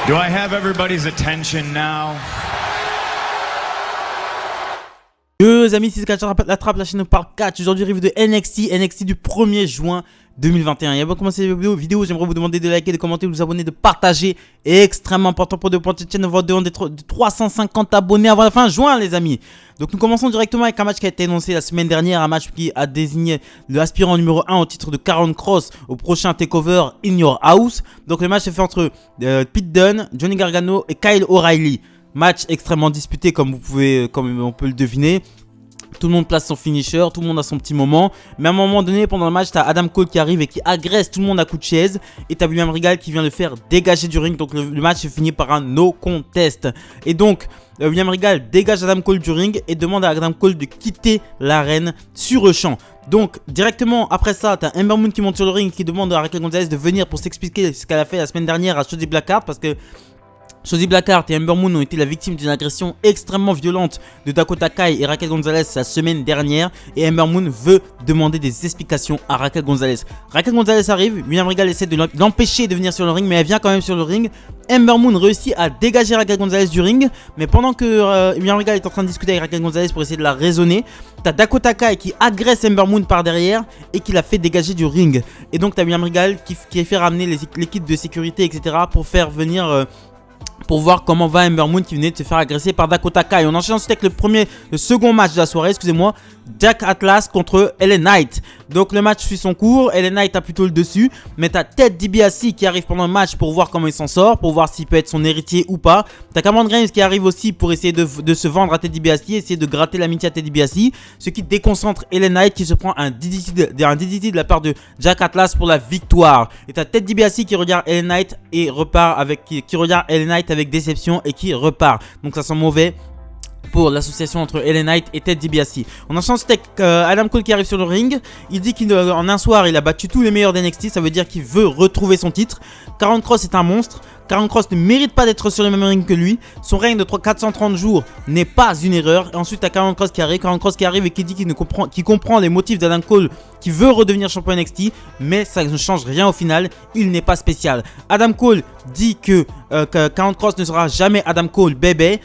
Do I have everybody's attention now? Deux amis, c'est Catch la trappe, la chaîne parle catch. Aujourd'hui, review de NXT du 1er juin 2021. Et avant de commencer la vidéo, j'aimerais vous demander de liker, de commenter, de vous abonner, de partager. Et extrêmement important pour cette chaîne, on va demander de 350 abonnés avant la fin juin, les amis. Donc nous commençons directement avec un match qui a été annoncé la semaine dernière, un match qui a désigné l'aspirant numéro 1 au titre de Karrion Kross au prochain takeover In Your House. Donc le match s'est fait entre Pete Dunne, Johnny Gargano et Kyle O'Reilly. Match extrêmement disputé comme on peut le deviner. Tout le monde place son finisher, tout le monde a son petit moment. Mais à un moment donné, pendant le match, t'as Adam Cole qui arrive et qui agresse tout le monde à coups de chaise. Et t'as William Regal qui vient le faire dégager du ring. Donc le match est fini par un no contest. Et donc, William Regal dégage Adam Cole du ring et demande à Adam Cole de quitter l'arène sur le champ. Donc, directement après ça, t'as Ember Moon qui monte sur le ring et qui demande à Raquel Gonzalez de venir pour s'expliquer ce qu'elle a fait la semaine dernière à Shotzi Blackheart. Parce que Shotzi Blackheart et Ember Moon ont été la victime d'une agression extrêmement violente de Dakota Kai et Raquel Gonzalez la semaine dernière. Et Ember Moon veut demander des explications à Raquel Gonzalez. Raquel Gonzalez arrive, William Regal essaie de l'empêcher de venir sur le ring, mais elle vient quand même sur le ring. Ember Moon réussit à dégager Raquel Gonzalez du ring, mais pendant que William Regal est en train de discuter avec Raquel Gonzalez pour essayer de la raisonner, t'as Dakota Kai qui agresse Ember Moon par derrière et qui la fait dégager du ring. Et donc t'as William Regal qui fait ramener l'équipe de sécurité, etc. pour faire venir... pour voir comment va Ember Moon qui venait de se faire agresser par Dakota Kai. On enchaîne ensuite avec le second match de la soirée, excusez-moi, Jack Atlas contre LA Knight. Donc le match suit son cours, LA Knight a plutôt le dessus, mais t'as Ted DiBiase qui arrive pendant le match pour voir comment il s'en sort, pour voir s'il peut être son héritier ou pas. T'as Cameron Grimes qui arrive aussi pour essayer de se vendre à Ted DiBiase, essayer de gratter l'amitié à Ted DiBiase, ce qui déconcentre LA Knight qui se prend un DDT de la part de Jack Atlas pour la victoire. Et t'as Ted DiBiase qui regarde LA Knight et repart avec qui regarde LA Knight avec déception et qui repart. Donc ça sent mauvais pour l'association entre LA Knight et Ted DiBiase. On enchaîne avec Adam Cole qui arrive sur le ring. Il dit qu'en un soir il a battu tous les meilleurs d'NXT. Ça veut dire qu'il veut retrouver son titre. Karrion Kross est un monstre. Karrion Kross ne mérite pas d'être sur le même ring que lui. Son règne de 430 jours n'est pas une erreur. Et ensuite t'as Karrion Kross qui arrive et qui dit qu'il comprend les motifs d'Adam Cole qui veut redevenir champion NXT, mais ça ne change rien au final, il n'est pas spécial. Adam Cole dit que Karrion Kross ne sera jamais Adam Cole baby.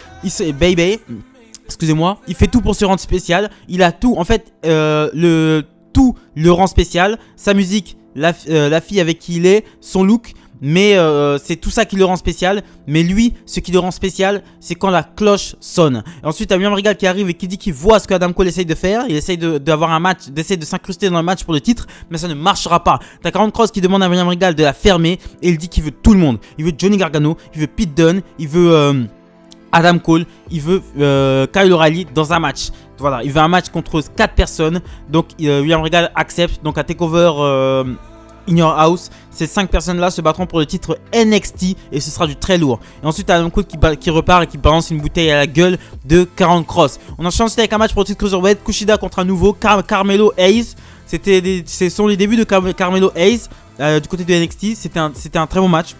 Excusez-moi, il fait tout pour se rendre spécial. Il a tout, en fait, tout le rend spécial. Sa musique, la fille avec qui il est, son look. Mais c'est tout ça qui le rend spécial. Mais lui, ce qui le rend spécial, c'est quand la cloche sonne. Et ensuite, t'as William Regal qui arrive et qui dit qu'il voit ce que Adam Cole essaye de faire. Il essaye d'avoir un match, d'essayer de s'incruster dans le match pour le titre. Mais ça ne marchera pas. T'as Karrion Kross qui demande à William Regal de la fermer. Et il dit qu'il veut tout le monde. Il veut Johnny Gargano, il veut Pete Dunne, il veut... Adam Cole, il veut Kyle O'Reilly dans un match. Voilà, il veut un match contre 4 personnes. Donc William Regal accepte. Donc à TakeOver In Your House, ces 5 personnes-là se battront pour le titre NXT et ce sera du très lourd. Et ensuite Adam Cole qui repart et qui balance une bouteille à la gueule de Karrion Kross. On enchaîne avec un match pour le titre Cruiserweight, Kushida contre un nouveau Carmelo Hayes. Ce sont les débuts de Carmelo Hayes du côté de NXT. C'était un très bon match,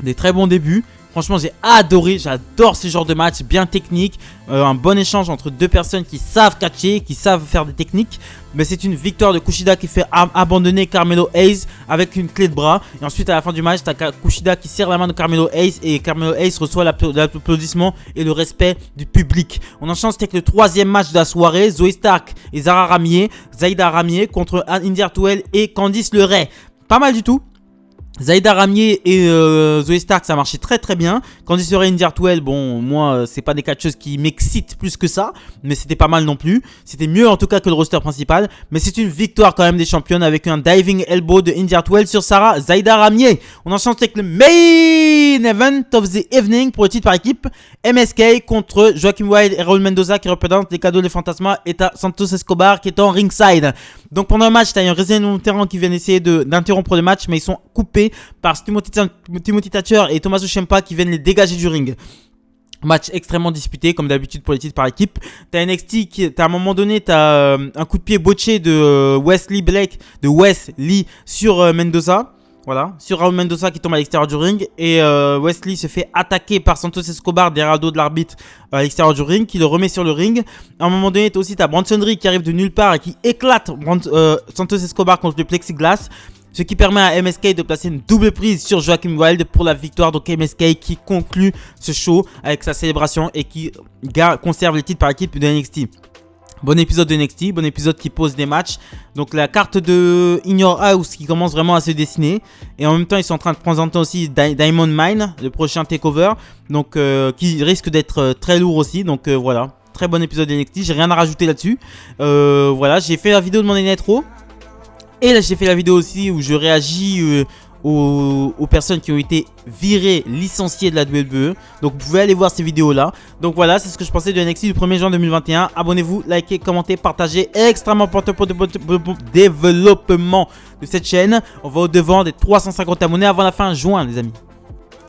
des très bons débuts. Franchement, j'ai adoré, j'adore ce genre de match bien technique, un bon échange entre deux personnes qui savent catcher, qui savent faire des techniques. Mais c'est une victoire de Kushida qui fait abandonner Carmelo Hayes avec une clé de bras. Et ensuite, à la fin du match, tu as Kushida qui serre la main de Carmelo Hayes et Carmelo Hayes reçoit l'applaudissement et le respect du public. On enchaîne avec le troisième match de la soirée, Zoey Stark et Zaida Ramier contre Indy Hartwell et Candice LeRae. Pas mal du tout. Zaida Ramier et Zoey Stark, ça marchait très très bien. Candice LeRae et Indy Hartwell, bon, moi, c'est pas des catcheuses qui m'excitent plus que ça, mais c'était pas mal non plus. C'était mieux en tout cas que le roster principal, mais c'est une victoire quand même des championnes avec un diving elbow de Indy Hartwell sur Zaida Ramier. On enchaîne avec le main event of the evening pour le titre par équipe. MSK contre Joaquin Wilde et Raul Mendoza qui représentent les cadeaux de Fantasma et t'as Santos Escobar qui est en ringside. Donc pendant le match, t'as un Resident Terran qui viennent essayer d'interrompre le match, mais ils sont coupés par Timothy Thatcher et Tommaso Ciampa qui viennent les dégager du ring. Match extrêmement disputé comme d'habitude pour les titres par équipe. T'as NXT qui, à un moment donné, t'as un coup de pied botché de Wesley sur Mendoza. Voilà, sur Raul Mendoza qui tombe à l'extérieur du ring. Et Wesley se fait attaquer par Santos Escobar derrière le dos de l'arbitre à l'extérieur du ring, qui le remet sur le ring. À un moment donné, t'as Bronson Reed qui arrive de nulle part et qui éclate Santos Escobar contre le plexiglas. ce qui permet à MSK de placer une double prise sur Joachim Wild pour la victoire. Donc MSK qui conclut ce show avec sa célébration et qui conserve les titres par équipe de NXT. Bon épisode de NXT, bon épisode qui pose des matchs. Donc la carte de In Your House qui commence vraiment à se dessiner. Et en même temps ils sont en train de présenter aussi Diamond Mine, le prochain takeover. Donc qui risque d'être très lourd aussi. Donc voilà, très bon épisode de NXT, j'ai rien à rajouter là-dessus. Voilà, j'ai fait la vidéo de Monday Night Raw. Et là j'ai fait la vidéo aussi où je réagis aux personnes qui ont été virées, licenciées de la WWE. Donc vous pouvez aller voir ces vidéos là. Donc voilà, c'est ce que je pensais de NXT du 1er juin 2021. Abonnez-vous, likez, commentez, partagez. Extrêmement important pour le développement de cette chaîne. On va au devant des 350 abonnés avant la fin juin les amis.